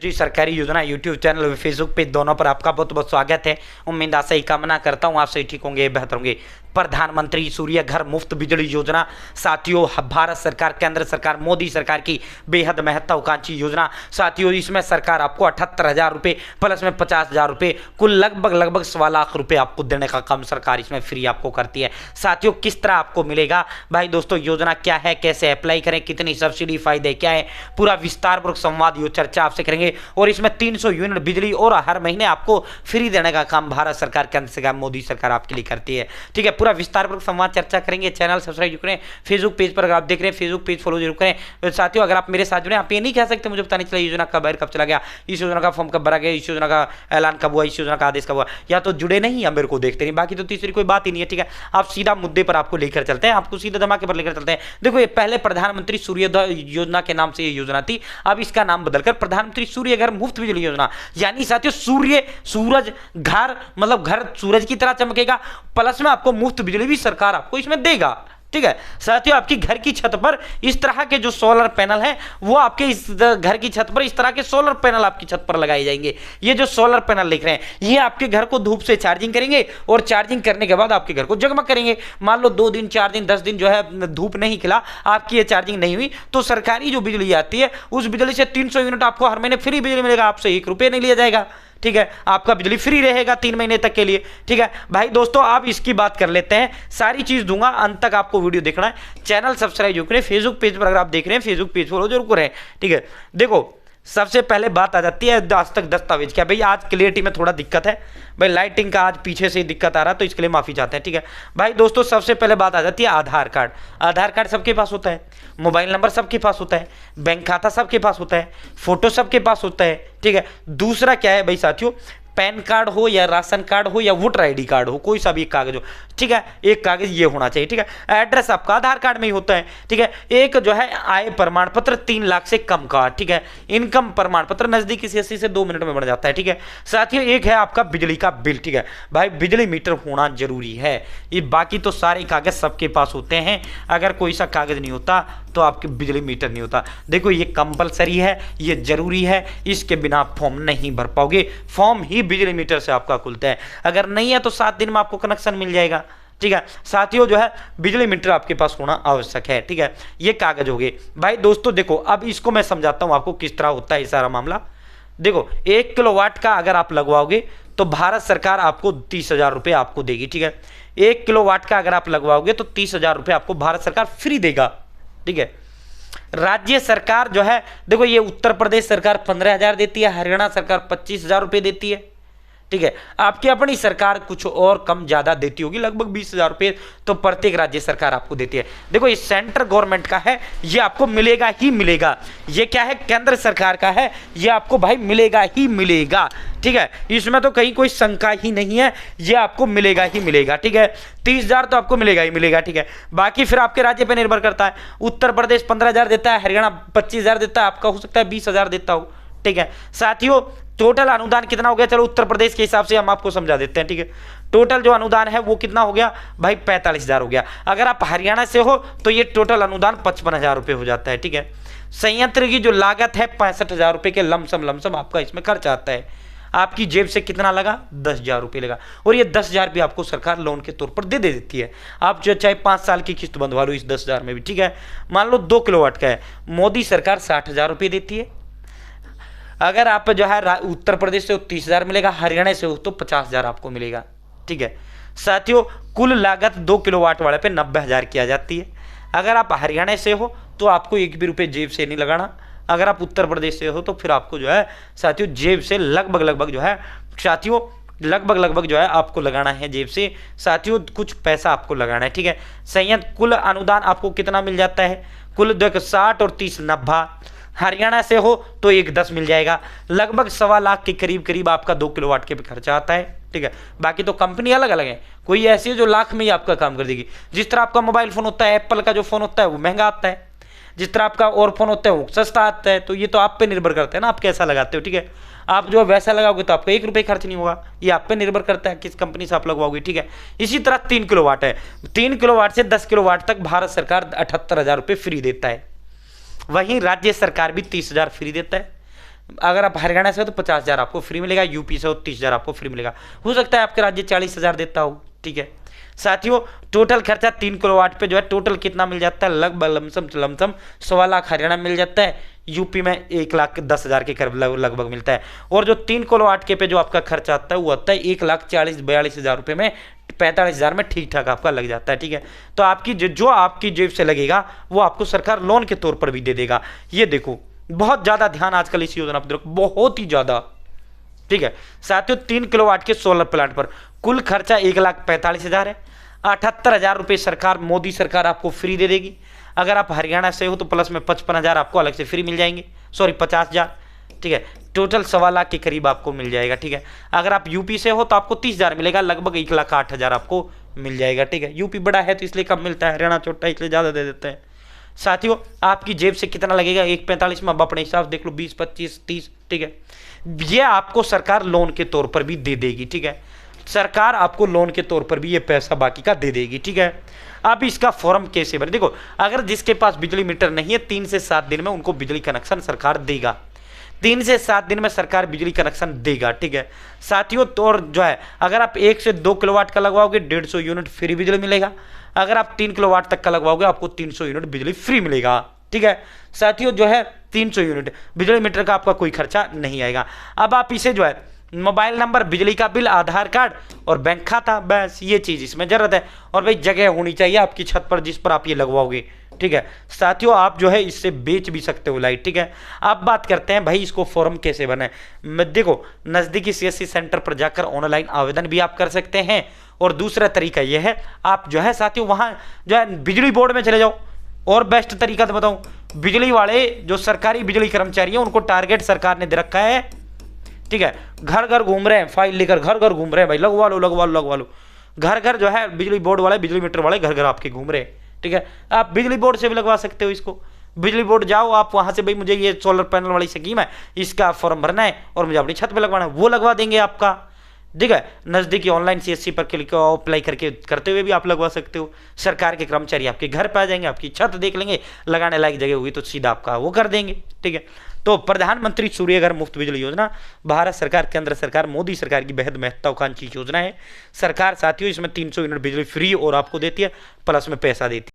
जी सरकारी योजना YouTube channel और फेसबुक पेज दोनों पर आपका बहुत बहुत स्वागत है। उम्मीद आशा ही कामना करता हूँ आप सही ठीक होंगे, बेहतर होंगे। प्रधानमंत्री सूर्य घर मुफ्त बिजली योजना साथियों, भारत सरकार, केंद्र सरकार, मोदी सरकार की बेहद महत्वाकांक्षी योजना साथियों। इसमें सरकार आपको 78,000 रुपये प्लस में 50,000 रुपये, कुल लगभग 1.25 लाख रुपये आपको देने का काम सरकार इसमें फ्री आपको करती है साथियों। किस तरह आपको मिलेगा भाई दोस्तों, योजना क्या है, कैसे अप्लाई करें, कितनी सब्सिडी, फायदे क्या है, पूरा विस्तारपूर्वक संवाद यो चर्चा आपसे करेंगे। और इसमें 300 यूनिट बिजली और हर महीने आपको फ्री देने का काम भारत सरकार, केंद्र सरकार, मोदी सरकार आपके लिए करती है। ठीक है, पूरा विस्तारपूर्वक संवाद चर्चा करेंगे। चैनल सब्सक्राइब करें, फेसबुक पेज पर अगर आप देख रहे हैं फेसबुक पेज फॉलो जरूर करें साथियों। अगर आप मेरे साथ जुड़े, आप ये नहीं कह सकते मुझे पता नहीं चला योजना कब बाहर कब चला गया, इस योजना का फॉर्म कब भरा गया, इस योजना का ऐलान कब हुआ, इस योजना का आदेश कब हुआ, या तो जुड़े नहीं या मेरे को देखते नहीं, बाकी तो तीसरी कोई बात ही नहीं है। ठीक है, आप सीधा मुद्दे पर आपको लेकर चलते हैं, आपको सीधे धमाके पर लेकर चलते हैं। देखो ये पहले प्रधानमंत्री सूर्योदय योजना के नाम से ये योजना थी, अब इसका नाम बदलकर प्रधानमंत्री सूर्य घर मुफ्त बिजली योजना, यानी साथियों सूरज घर मतलब घर सूरज की तरह चमकेगा, प्लस में आपको मुफ्त बिजली भी सरकार आपको इसमें देगा। ठीक है साथियों, आपकी घर की छत पर इस तरह के जो सोलर पैनल हैं वो आपके इस घर की छत पर इस तरह के सोलर पैनल आपकी छत पर लगाए जाएंगे। ये जो सोलर पैनल लिख रहे हैं ये आपके घर को धूप से चार्जिंग करेंगे और चार्जिंग करने के बाद आपके घर को जगमग करेंगे। मान लो 2 दिन 4 दिन 10 दिन जो है धूप नहीं खिला, आपकी ये चार्जिंग नहीं हुई, तो सरकारी जो बिजली आती है उस बिजली से 300 यूनिट आपको हर महीने फ्री बिजली मिलेगा, आपसे 1 रुपये नहीं लिया जाएगा। ठीक है, आपका बिजली फ्री रहेगा 3 महीने तक के लिए। ठीक है भाई दोस्तों, आप इसकी बात कर लेते हैं, सारी चीज दूंगा, अंत तक आपको वीडियो देखना है। चैनल सब्सक्राइब जरूर करें, फेसबुक पेज पर अगर आप देख रहे हैं फेसबुक पेज फॉलो जरूर करें। ठीक है, देखो सबसे पहले बात आ जाती है आज तक दस्तावेज क्या। भाई आज क्लियरिटी में थोड़ा दिक्कत है भाई, लाइटिंग का आज पीछे से दिक्कत आ रहा है तो इसके लिए माफी चाहते हैं। ठीक है भाई दोस्तों, सबसे पहले बात आ जाती है आधार कार्ड। आधार कार्ड सबके पास होता है, मोबाइल नंबर सबके पास होता है, बैंक खाता सबके पास होता है, फोटो सबके पास होता है। ठीक है, दूसरा क्या है भाई साथियों, पैन कार्ड हो या राशन कार्ड हो या वोटर आईडी कार्ड हो, कोई सा भी एक कागज हो। ठीक है, एक कागज ये होना चाहिए। ठीक है, एड्रेस आपका आधार कार्ड में ही होता है। ठीक है, एक जो है आय प्रमाण पत्र 3 लाख से कम का। ठीक है, इनकम प्रमाण पत्र नजदीकी CSC से 2 मिनट में बन जाता है। ठीक है साथियों, एक है आपका बिजली का बिल। ठीक है भाई, बिजली मीटर होना जरूरी है, ये बाकी तो सारे कागज सबके पास होते हैं, अगर कोई सा कागज नहीं होता तो आपके बिजली मीटर नहीं होता। देखो ये कंपलसरी है, ये जरूरी है, इसके बिना आप फॉर्म नहीं भर पाओगे, फॉर्म ही बिजली मीटर से आपका खुलता है, अगर नहीं है तो 7 दिन में आपको कनेक्शन मिल जाएगा। ठीक है साथियों, जो है बिजली मीटर आपके पास होना आवश्यक है। ठीक है, ये कागज हो गए। भाई दोस्तों देखो, अब इसको मैं समझाता हूं आपको किस तरह होता है ये सारा मामला। देखो 1 किलोवाट का अगर आप लगवाओगे तो भारत सरकार आपको 30,000 रुपये आपको देगी। ठीक है, 1 किलोवाट का अगर आप लगवाओगे तो 30,000 रुपये आपको भारत सरकार फ्री देगा। ठीक है, राज्य सरकार जो है, देखो ये उत्तर प्रदेश सरकार 15,000 देती है, हरियाणा सरकार 25,000 रुपये देती है। ठीक है, आपकी अपनी सरकार कुछ और कम ज्यादा देती होगी, लगभग 20,000 रुपये तो प्रत्येक राज्य सरकार आपको देती है। देखो ये सेंट्रल गवर्नमेंट का है, ये आपको मिलेगा ही मिलेगा। ये क्या है, केंद्र सरकार का है, ये आपको भाई मिलेगा ही मिलेगा। ठीक है, इसमें तो कहीं कोई शंका ही नहीं है, ये आपको मिलेगा ही मिलेगा। ठीक है, 30,000 तो आपको मिलेगा ही मिलेगा। ठीक है, बाकी फिर आपके राज्य पे निर्भर करता है। उत्तर प्रदेश 15,000 देता है, हरियाणा 25,000 देता है, आपका हो सकता है 20,000 देता हो। ठीक है साथियों, टोटल अनुदान कितना हो गया, चलो उत्तर प्रदेश के हिसाब से हम आपको समझा देते हैं। ठीक है, टोटल जो अनुदान है वो कितना हो गया भाई, 45,000 हो गया। अगर आप हरियाणा से हो तो ये टोटल अनुदान 55,000 रुपये हो जाता है। ठीक है, संयंत्र की जो लागत है 65,000 रुपये के लमसम आपका इसमें खर्च आता है। आपकी जेब से कितना लगा, 10,000 रुपये लगा, और ये 10,000 भी आपको सरकार लोन के तौर पर दे देती है। आप जो चाहे 5 साल की किस्त बंधवा लो इस 10,000 में भी। ठीक है, मान लो 2 किलोवाट का है, मोदी सरकार 60,000 रुपये देती है। अगर आप जो है उत्तर प्रदेश से हो 30,000 मिलेगा, हरियाणा से हो तो 50,000 आपको मिलेगा। ठीक है साथियों, कुल लागत 2 किलोवाट वाले पे 90,000 किया जाती है। अगर आप हरियाणा से हो तो आपको 1 भी रुपये जेब से नहीं लगाना, अगर आप उत्तर प्रदेश से हो तो फिर आपको जो है साथियों जेब से लगभग जो है साथियों लगभग जो है आपको लगाना है जेब से साथियों, कुछ पैसा आपको लगाना है। ठीक है, संयंत्र कुल अनुदान आपको कितना मिल जाता है, कुल 60 और 30 90। हरियाणा से हो तो 1.10 मिल जाएगा, लगभग 1.25 लाख के करीब आपका 2 किलोवाट के पे खर्चा आता है। ठीक है, बाकी तो कंपनी अलग अलग है, कोई ऐसी है जो लाख में ही आपका काम कर देगी। जिस तरह आपका मोबाइल फोन होता है, एप्पल का जो फोन होता है वो महंगा आता है, जिस तरह आपका और फोन होता है वो सस्ता आता है। तो ये तो आप पे निर्भर करता है ना, आप कैसा लगाते हो। ठीक है, आप जो वैसा लगाओगे तो आपको 1 रुपये खर्च नहीं होगा, ये आप पे निर्भर करता है किस कंपनी से आप लगवाओगे। ठीक है, इसी तरह 3 किलोवाट है, 3 किलोवाट से 10 किलोवाट तक भारत सरकार 78,000 रुपये फ्री देता है। वहीं राज्य सरकार भी 30,000 फ्री देता है। अगर आप हरियाणा से हो तो 50,000 आपको फ्री मिलेगा, यूपी से हो 30,000 आपको फ्री मिलेगा। हो सकता है आपके राज्य 40,000 देता हो, ठीक है। साथियों टोटल खर्चा 3 किलोवाट पे जो है टोटल कितना मिल जाता है, लगभग लमसम 1.25 लाख हरियाणा मिल जाता है, यूपी में 1,10,000 के करीब लगभग मिलता है। और जो 3 किलोवाट के पे जो आपका खर्चा आता है वो आता है 1,40,42,000 रुपये में, 45,000 में ठीक ठाक आपका लग जाता है, ठीक है। तो आपकी जो आपकी जेब से लगेगा वो आपको सरकार लोन के तौर पर भी दे देगा। ये देखो बहुत ज़्यादा ध्यान आजकल इस योजना पर रखो, बहुत ही ज़्यादा, ठीक है। साथियों 3 किलोवाट के सोलर प्लांट पर कुल खर्चा 1,45,000 है। 78,000 रुपये सरकार, मोदी सरकार आपको फ्री दे देगी। अगर आप हरियाणा से हो तो प्लस में 55,000 आपको अलग से फ्री मिल जाएंगे, सॉरी 50,000, ठीक है। टोटल 1.25 लाख के करीब आपको मिल जाएगा, ठीक है। अगर आप यूपी से हो तो आपको 30,000 मिलेगा, लगभग 1,08,000 आपको मिल जाएगा, ठीक है। यूपी बड़ा है तो इसलिए कम मिलता है, हरियाणा छोटा है इसलिए ज़्यादा दे देते हैं। साथियों आपकी जेब से कितना लगेगा, 1,45 में अब अपने हिसाब देख लो, 20, 25, 30, ठीक है। ये आपको सरकार लोन के तौर पर भी दे देगी, ठीक है। सरकार आपको लोन के तौर पर भी ये पैसा बाकी का दे देगी, ठीक है। अब इसका फॉर्म कैसे भरें, देखो अगर जिसके पास बिजली मीटर नहीं है 3 से 7 दिन में उनको बिजली कनेक्शन सरकार देगा, 3 से 7 दिन में सरकार बिजली कनेक्शन देगा, ठीक है। साथियों तो और जो है अगर आप 1 से 2 किलोवाट का लगवाओगे 150 यूनिट फ्री बिजली मिलेगा। अगर आप 3 किलोवाट तक का लगवाओगे आपको 300 यूनिट बिजली फ्री मिलेगा, ठीक है। साथियों जो है 300 यूनिट बिजली मीटर का आपका कोई खर्चा नहीं आएगा। अब आप इसे जो है मोबाइल नंबर, बिजली का बिल, आधार कार्ड और बैंक खाता, बस ये चीज़ इसमें ज़रूरत है। और भाई जगह होनी चाहिए आपकी छत पर जिस पर आप ये लगवाओगे, ठीक है। साथियों आप जो है इससे बेच भी सकते हो लाइट, ठीक है। अब बात करते हैं भाई इसको फॉर्म कैसे बने। देखो नज़दीकी CSC सेंटर पर जाकर ऑनलाइन आवेदन भी आप कर सकते हैं। और दूसरा तरीका यह है आप जो है साथियों वहाँ जो है बिजली बोर्ड में चले जाओ। और बेस्ट तरीका तो बताऊँ, बिजली वाले जो सरकारी बिजली कर्मचारी हैं उनको टारगेट सरकार ने दे रखा है, ठीक है। घर घर घूम रहे हैं, फाइल लेकर घर घर घूम रहे हैं, भाई लगवा लो लगवा लो लगवा लो। घर घर जो है बिजली बोर्ड वाले, बिजली मीटर वाले घर घर आपके घूम रहे हैं, ठीक है। आप बिजली बोर्ड से भी लगवा सकते हो इसको। बिजली बोर्ड जाओ आप वहाँ से, भाई मुझे ये सोलर पैनल वाली स्कीम है, इसका फॉर्म भरना है और मुझे अपनी छत पे लगवाना है, वो लगवा देंगे आपका, ठीक है। नज़दीकी ऑनलाइन CSC पर क्लिक अप्लाई करके करते हुए भी आप लगवा सकते हो। सरकार के कर्मचारी आपके घर पे आ जाएंगे, आपकी छत देख लेंगे, लगाने लायक जगह होगी तो सीधा आपका वो कर देंगे, ठीक है। तो प्रधानमंत्री सूर्य घर मुफ्त बिजली योजना भारत सरकार, केंद्र सरकार, मोदी सरकार की बेहद महत्वाकांक्षी योजना है। सरकार साथियों इसमें 300 यूनिट बिजली फ्री और आपको देती है, प्लस में पैसा देती है।